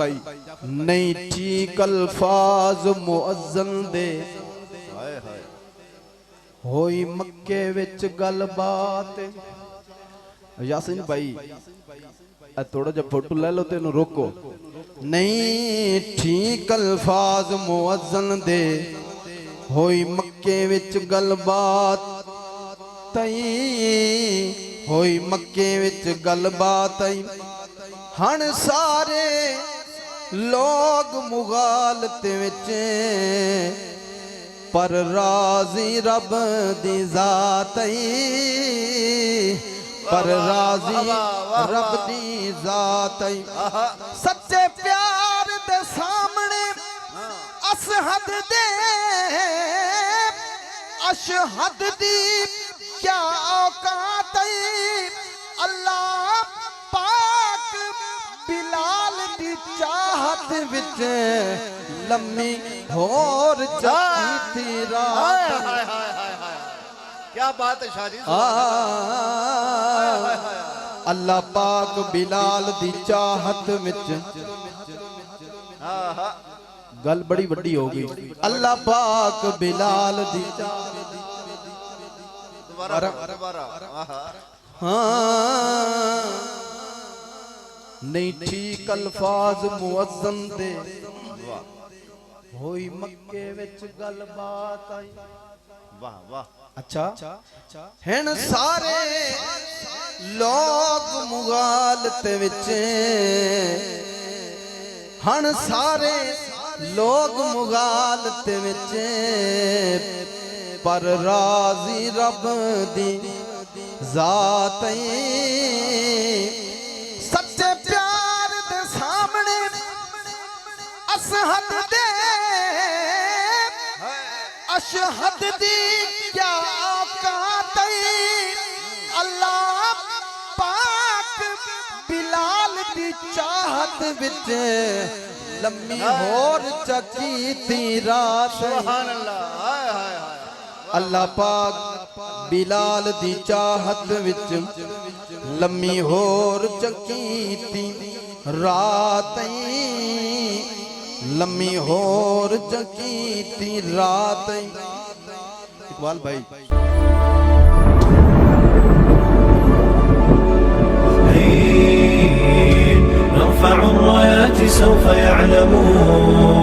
भाई नहीं ठीक अल्फाज मुअज्जन दे होई मक्के विच गलबात। यासीन भाई थोड़ा जा फोटो ले लो तेन रोको। नहीं ठीक अल्फाज मुअज्जन दे होई मक्के विच गलबात तई होई मक्के विच गलबात आई। हण सारे लोग मुगालत विच पर राजी रब दी जात पर राजी रब दी जात। सच्चे प्यार दे सामने असहद दे अशहद दी क्या औकात। अल्लाह पाक बिलाल दी चाहत विच लम्मी होर चकी रात। क्या बात है शादी। अल्लाह पाक बिलाल दी चाहत विच गल बड़ी वड्डी हो गई। अल्लाह पाक बिलाल दी नहीं ठीक अल्फाज मुअज्जम दे होई मक्के विच गलबात आई। वाह वाह। अच्छा हैं सारे लोग मुगालत विच हण सारे लोग मुगालत विच पर राजी रब दी जात। सच्चे प्यार दे सामने असहद दे अशहद दी क्या औकात। अल्लाह पाक बिलाल दी चाहत विच लम्मी होर चकी थी रात। सुभान अल्लाह। हाय हाय हाय। अल्लाह पाक बिलाल दी चाहत विच लम्मी होर चकी थी रात। लम्मी होर चकी थी रात। इकबाल भाई نرفع الرايات سوف يعلمون